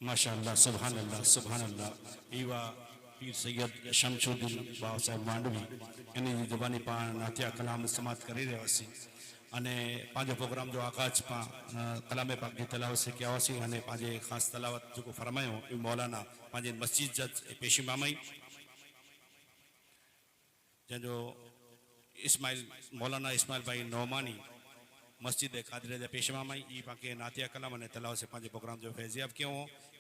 माशाअल्लाह, सुभान अल्लाह, सुभान अल्लाह। ईवा पीर सैयद शमशुद्दीन बाबा साहब मांडवी इन जी ज़ुबानी पाण नातिया कलाम समाप्त करे रहियासीं अने पंहिंजो प्रोग्राम जो आगाज़ पाण कलाम पाक जी तलावत से कया हुआसीं अने पंहिंजे ख़ासि तलावत जेको फरमायो मौलाना पंहिंजे मस्जिद जा पेशी मामाई जंहिंजो इस्माइल मौलाना इस्माइल भाई नौमानी मस्जिद कादिर जा पेशवा माई ई पाके नातिया कलाम ने तलाव से पांचे प्रोग्राम जो फैजियाब क्यों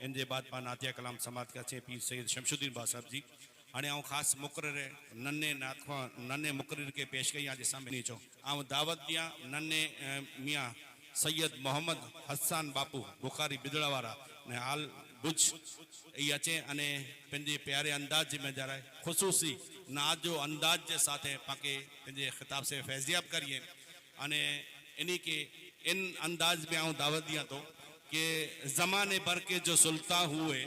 इन जे बाद पा नातिया कलाम समाप्त कचे पीर सैयद शमशुद्दीन बा साहब जी हाणे आऊं ख़ास मुकर्रर नन्हे मुकर्रर के पेश कई आज सामने चो आऊं दावत दिया नन्हे मियाँ सैयद मोहम्मद हसन बापू बुखारी बिदड़ा वाला ने हाल बुझ ये अचे अने पंहिंजे प्यारे अंदाज में जरा खुसूसी नाज जो अंदाज के साथ पाके पंहिंजे खिताब से फैजियाब करिए अने इन्हीं के इन अंदाज में आऊँ दावत दिया तो कि ज़माने भर के जो सुल्तान हुए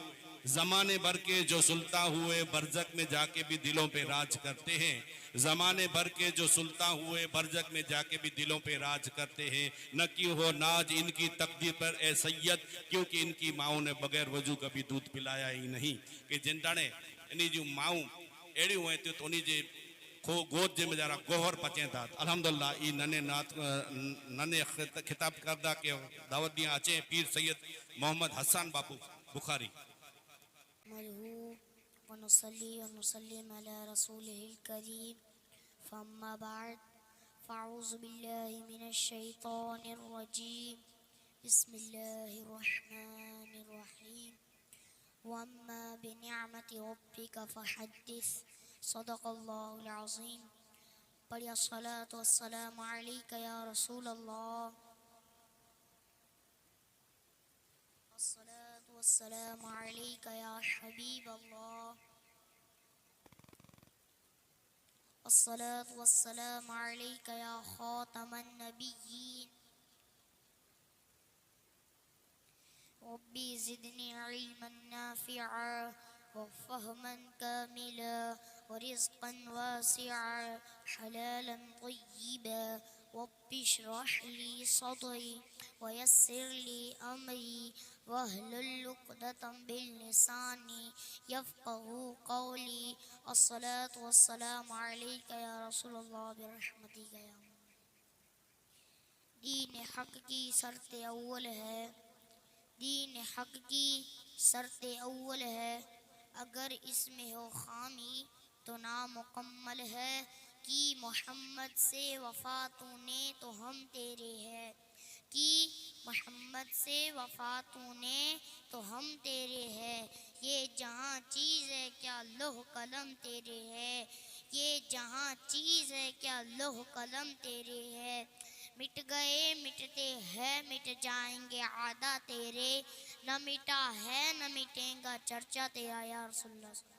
ज़माने भर के जो सुल्तान हुए बरज़क में जाके भी दिलों पे राज करते हैं। ज़माने भर के जो सुल्तान हुए बरज़क में जाके भी दिलों पे राज करते हैं। न क्यों हो नाज इनकी तकदीर पर ए सैयद, क्योंकि इनकी माओं ने बगैर वजू कभी दूध पिलाया ही नहीं। कि जिन दाने इन्हीं जो माऊं अड़ी हुए तो उन्हीं जे खो गोद जे में जरा गोहर पचें था। अल्हम्दुलिल्लाह ई नन्हे खिताब करदा के दावत दिया अचे पीर सैयद मोहम्मद हसन बापू बुखारी। वनुसल्ली वनुसल्लिम अला रसूलिहिल करीम फम्मा बाद फ़अऊज़ु बिल्लाहि मिनश शैतानिर रजीम बिस्मिल्लाहिर रहमानिर रहीम वअम्मा बिनिअमति रब्बिका फ़हद्दिस सदक़ल्लाहुल अज़ीम। पढ़िया सलात वस्सलाम अलैका या रसूल अल्लाह अस्सलातु वस्सलाम अलैका या हबीब अल्लाह अस्सलातु वस्सलाम अलैका या खातमन नबिय्यीन रब्बी ज़िदनी इल्मन नाफ़िअ वफ़हमन कामिला वरिज़्क़न वासिअ हलालन तय्यिबा रब्बि इश्रह ली सदरी वयस्सिर ली अमरी वहलुल उक़दतम मिन लिसानी यफ़क़हू क़ौली। अस्सलातु वस्सलामु अलैका या रसूलल्लाह बिरहमतिका या दीन हक़ की शर्त अव्वल है, दीन हक़ की शर्त अव्वल है। अगर इसमें हो खामी तो नामुकम्मल है। कि मोहम्मद से वफ़ा तूने तो हम तेरे हैं, कि मोहम्मद से वफ़ा तूने तो हम तेरे हैं। ये जहाँ चीज़ है क्या लौह कलम तेरे है, ये जहाँ चीज़ है क्या लौह कलम तेरे है। मिट गए मिटते हैं मिट जाएंगे आदा तेरे, न मिटा है न मिटेगा चर्चा तेरा या रसूलुल्लाह।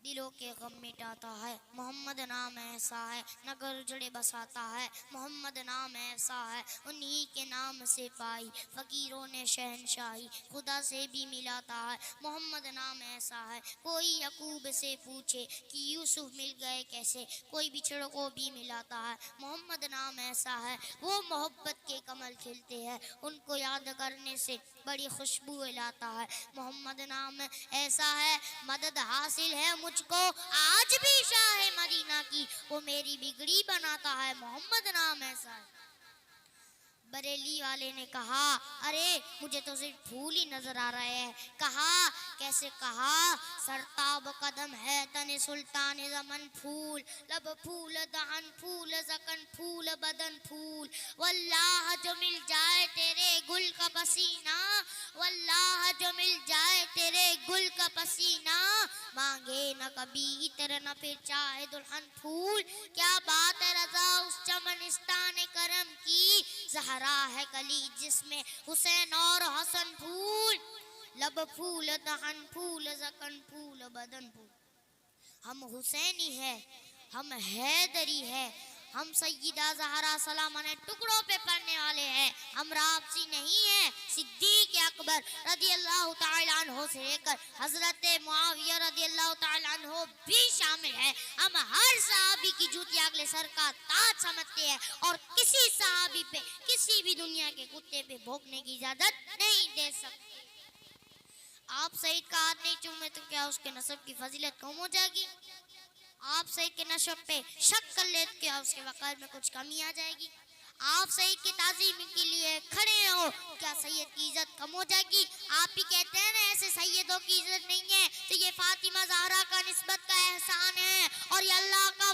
दिलों के गम मिटाता है मोहम्मद नाम ऐसा है, नगर उजड़े बसाता है मोहम्मद नाम ऐसा है। उन्हीं के नाम से पाई फ़कीरों ने शहनशाही, खुदा से भी मिलाता है मोहम्मद नाम ऐसा है। कोई यकूब से पूछे कि यूसुफ मिल गए कैसे, कोई बिछड़ों को भी मिलाता है मोहम्मद नाम ऐसा है। वो मोहब्बत के कमल खिलते हैं, उनको याद करने से बड़ी खुशबू लाता है मोहम्मद नाम ऐसा है। मदद हासिल है मुझको आज भी शाह मदीना की, वो मेरी बिगड़ी बनाता है मोहम्मद नाम ऐसा है। बरेली वाले ने कहा अरे मुझे तो सिर्फ फूल ही नजर आ रहे हैं। कहा कैसे, कहा सरताब कदम है तने सुल्तान ज़मन फूल, लब फूल दहन फूल ज़कन फूल बदन फूल। वल्लाह जो मिल जाए तेरे गुल का पसीना, वल्लाह जो मिल जाए तेरे गुल का पसीना, मांगे न कभी तेरे न फिर चाहे दुल्हन फूल। क्या बात है रजा उस चमनिस्तान करम की, ज़हरा है कली जिसमें हुसैन और हसन फूल। लब फूल दहन फूल ज़कन फूल बदन फूल। हम हुसैनी है, हम हैदरी है, हम सैयदा ज़हरा सलाम ने टुकड़ों पे पढ़ने वाले हैं। हम राबसी नहीं है, सिद्दीक़ अकबर रज़ियल्लाहु ताला अन्हु से लेकर हज़रत मुआविया रज़ियल्लाहु ताला अन्हु भी शामिल है। हम हर सहाबी की जूती अगले सर का ताज समझते हैं और किसी सहाबी पे किसी भी दुनिया के कुत्ते पे भौंकने की इजाज़त नहीं दे सकते। आप सईद का हाथ नहीं चूमे तो क्या उसके नसब की फजीलत कम हो जाएगी? आप सईद के नसब पे शक कर ले तो क्या उसके वक़ार में कुछ कमी आ जाएगी? आप सईद की ताज़ीम के लिए खड़े हो, क्या सैयद की इज्जत कम हो जाएगी? आप ही कहते हैं ना ऐसे सैयदों की इज्जत नहीं है, तो ये फातिमा ज़हरा का निस्बत का एहसान है और ये अल्लाह का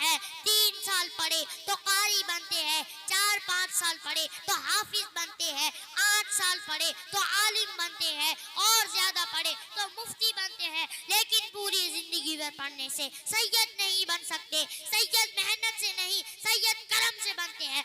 है। 3 साल पढ़े तो कारी बनते हैं, 4-5 साल पढ़े तो हाफिज बनते हैं, 8 साल पढ़े तो आलिम बनते हैं, और ज्यादा पढ़े तो मुफ्ती बनते हैं। लेकिन पूरी जिंदगी भर पढ़ने से सैयद नहीं बन सकते। सैयद मेहनत से नहीं, सैयद करम से बनते हैं,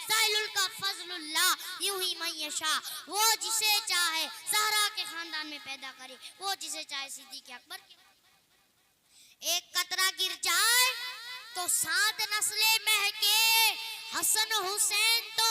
साइलुल का फज़लुल्लाह यूं ही मन यशा, वो जिसे चाहे ज़हरा के खानदान में पैदा करे, वो जिसे चाहे सिद्दीक़ अकबर के। एक कतरा गिर जाए तो 7 नस्लें महके, हसन हुसैन तो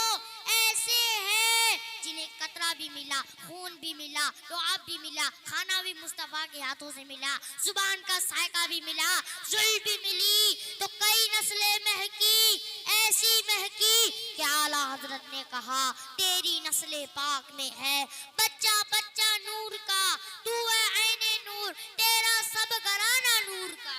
ऐसे हैं जिन्हें कतरा भी मिला, खून भी मिला, दुआब भी मिला, खाना भी मुस्तफ़ा के हाथों से मिला, जुबान का सायका भी मिला, जुल्फ़ भी मिली, तो कई नस्लें महकी, ऐसी महकी कि आला हजरत ने कहा तेरी नस्ले पाक में है बच्चा बच्चा नूर का, तू है ऐने नूर, तेरा सब घराना नूर का।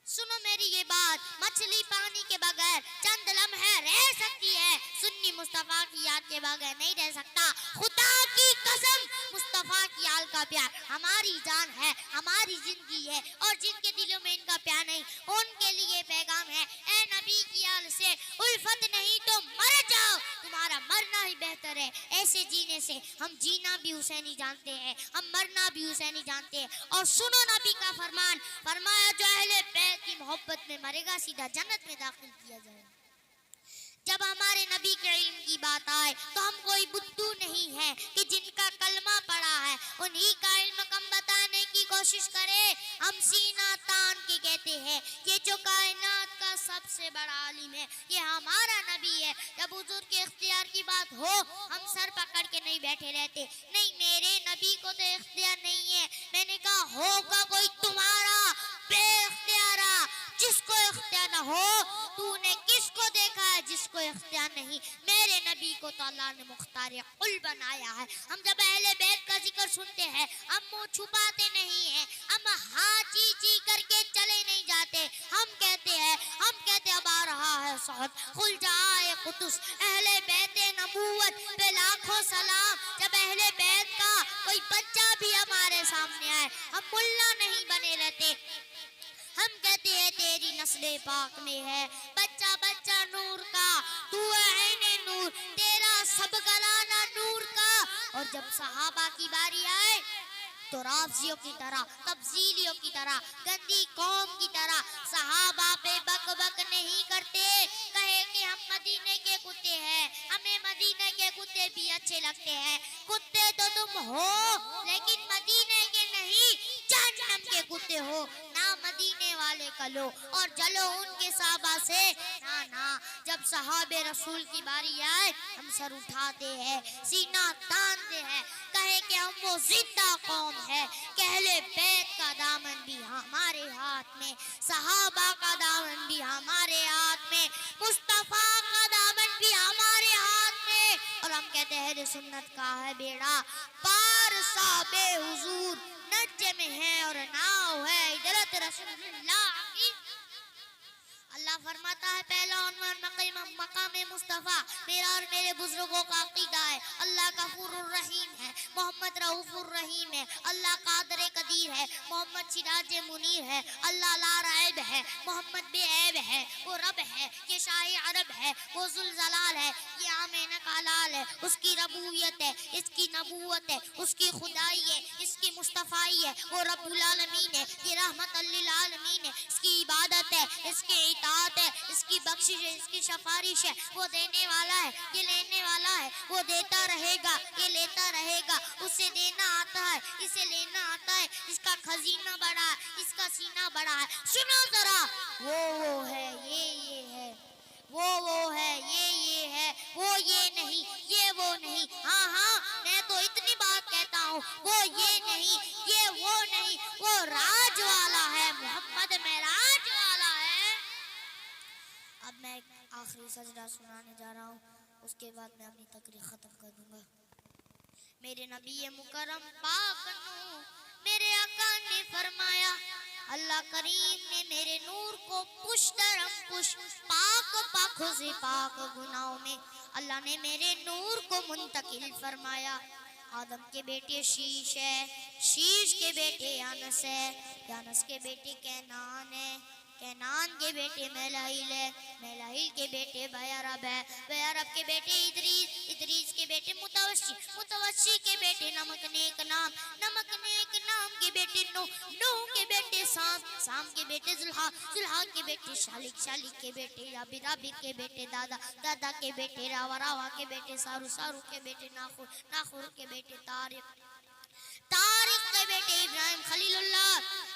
सुनो मेरी ये बात, मछली पानी के बगैर चंद लम्हे रह सकती है, सुन्नी मुस्तफा की याद के बगैर नहीं रह सकता। खुदा की कसम, मुस्तफा की आल का प्यार हमारी जान है, हमारी जिंदगी है, और जिनके दिलों में इनका प्यार नहीं उनके लिए पैगाम है, ए नबी की आल से उल्फत नहीं तो मर जाओ, तुम्हारा मरना ही बेहतर है। ऐसे जीने से हम जीना भी हुसैनी जानते हैं, हम मरना भी हुसैनी जानते हैं। और सुनो नबी का फरमान, फरमाया जो अहले बैत की मोहब्बत में मरेगा सीधा जन्नत में दाखिल किया जाएगा। जब हमारे नबी के इल्म की बात आए तो हम कोई बुद्धू नहीं है कि जिनका कलमा पड़ा है उन्हीं का इल्म कम बताने की कोशिश करे। हम सीना तान के कहते हैं ये जो कायनात का सबसे बड़ा आलिम है ये हमारा नबी है। जब हुजूर के इख्तियार की बात हो हम सर पकड़ के नहीं बैठे रहते, नहीं मेरे नबी को तो इख्तियार नहीं है। मैंने कहा होगा कोई तुम्हारा बेइख्तियारा, जिसको इख्तियार न हो, तूने किसको देखा है जिसको इख्तियार नहीं? मेरे नबी को तो अल्लाह ने मुख्तार कुल बनाया है। हम जब अहले बैत का जिक्र सुनते हैं हम मुंह छुपाते नहीं हैं, हम हाँ ची ची करके चले नहीं जाते। हम कहते अब आ रहा है सौद खुल जाए कुतुस, अहले बैत नबूवत पे लाखों सलाम। जब अहले बैत का कोई बच्चा भी हमारे सामने आए हम मुल्ला नहीं बने रहते, हम कहते हैं तेरी नस्ले पाक में है बच्चा बच्चा नूर का, तू है ऐने नूर, तेरा सब घराना नूर का। और जब सहाबा की बारी आए तो राफजियों की तरह, तब्जीलियों की तरह, गंदी कौम की तरह सहाबा पे बक बक नहीं करते। कहे कि हम मदीने के कुत्ते हैं, हमें मदीने के कुत्ते भी अच्छे लगते हैं। कुत्ते तो तुम हो लेकिन मदीने के नहीं, जहन्नम के कुत्ते हो। ना मदीने वाले कलो और जलो उनके साहबा से, ना ना। जब सहाबे रसूल की बारी आए हम सर उठाते हैं, सीना तानते हैं, कहे कि हम वो जिंदा कौम है। कहले बैत का दामन भी हमारे हाथ में, सहाबा का दामन भी हमारे हाथ में, मुस्तफा का दामन भी हमारे हाथ में। और हम कहते हैं सुन्नत का है बेड़ा पार, साबे हुजूर नज्जे में है और नाव है इदरत रसूलुल्लाह की। अल्लाह फरमाता है पहला उन्वान मकाम मुस्तफ़ा मेरा और मेरे बुजुर्गों का अकीदा है। अल्लाह गफूरुर रहीम है, मोहम्मद रऊफुर रहीम है, अल्लाह कादर कदीर है, मोहम्मद सिराज मुनीर है, अल्लाह ला रैब है, मोहम्मद बेऐब है, वो रब है, ये शाही अरब है, वो जुल जलाल है, ये आमेन कालाल है, उसकी रबूबियत है, इसकी नबूवत है, उसकी खुदाई है, इसकी मुस्तफ़ाई है, वो रब्बुल आलमीन है, ये रहमत लिल आलमीन है, इसकी इबादत है, इसकी इताअत है, इसकी बख्शिश है, इसकी सिफारिश है। वो देने वाला है, ये लेने वाला है, वो देता रहेगा, ये लेता रहेगा। उसे देना आता है, इसे लेना आता है, इसका खजीना बड़ा है, इसका सीना बड़ा है। सुनो जरा, वो है, ये है, वो है, ये है, वो ये नहीं, ये वो नहीं। हाँ हाँ मैं तो इतनी बात कहता हूँ, वो ये नहीं, ये वो नहीं, वो राज वाला है, मोहम्मद मेराज वाला है। अब मैं आखिरी सजदा सुनाने जा रहा हूँ, उसके बाद मैं अपनी तकरीर ख़त्म कर दूंगा। मेरे नबी मुकरम पाक नू मेरे आका ने फरमाया, अल्लाह करीम ने मेरे नूर को पुश दरम पुश पाक पाकों से पाक गुनाहों में अल्लाह ने मेरे नूर को मुंतकिल फरमाया। आदम के बेटे शीश है, शीश के बेटे यानस है, यानस के बेटे कैनान है, कैनान के बेटे मेलाइल है, मेलाइल के बेटे बयारब है, बयारब के बेटे इदरीस, इदरीस के बेटे मुतवस्सी, मुतवस्सी के बेटे नमक नेक नाम, नमक नेक नाम के बेटे नूह, नूह के बेटे साम, साम के बेटे जुल्हा, जुल्हा के बेटे शालिक, शालिक के बेटे राबिर, राबिर के बेटे दादा, दादा के बेटे रावा, रावा के बेटे सारू, सारू के बेटे नाखुर, नाखुर के बेटे तारिक, तारिक के बेटे इब्राहिम खलीलुल्लाह,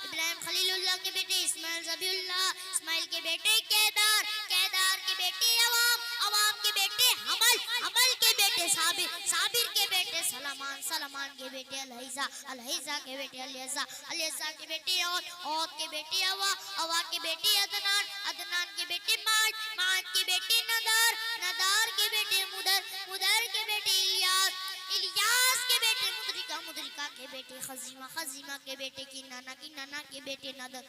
इब्राहिम खलीलुल्लाह के बेटे इस्माइल ज़बीउल्लाह, इस्माइल के बेटे केदार, केदार के बेटे अवाम, अवाम के बेटे हमल, हमल के बेटे साबिर, साबिर के बेटे सलमान, सलमान के बेटे अलहैजा, अलहैजा के बेटे अलियज़ा, अलियज़ा के बेटे औद, औद के बेटे अवा, अवा के बेटे अदनान, अदनान के बेटे माद, माद के बेटे नदार, नदार के बेटे मुदर, मुदर के बेटे इलियास, इलियास के बेटे मुद्रिका, मुद्रिका के बेटे खजीमा, खजीमा के बेटे किन्नाना, किन्नाना के बेटे नदर,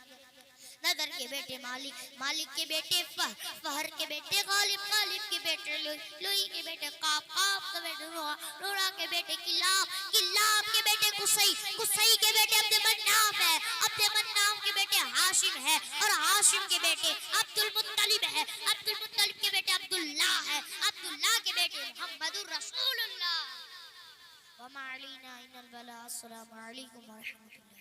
नदर के बेटे मालिक, मालिक के बेटे फहर के बेटे गालिब, गालिब के बेटे लोई, लोई के बेटे काब, काब के बेटे रोहा, रोहा के बेटे किलाब, किलाब के बेटे कुसई, कुसई के बेटे अब्दे मन्नाफ है, अब्दे मन्नाफ के बेटे हाशिम है और हाशिम के बेटे अब्दुल मुत्तलिब है, अब्दुल मुत्तलिब के बेटे अब्दुल्लाह है, अब्दुल्लाह के बेटे मुहम्मदुर रसूलुल्लाह। वमा अलैना इल्लल बलाग। अस्सलामु अलैकुम व रहमतुल्लाह।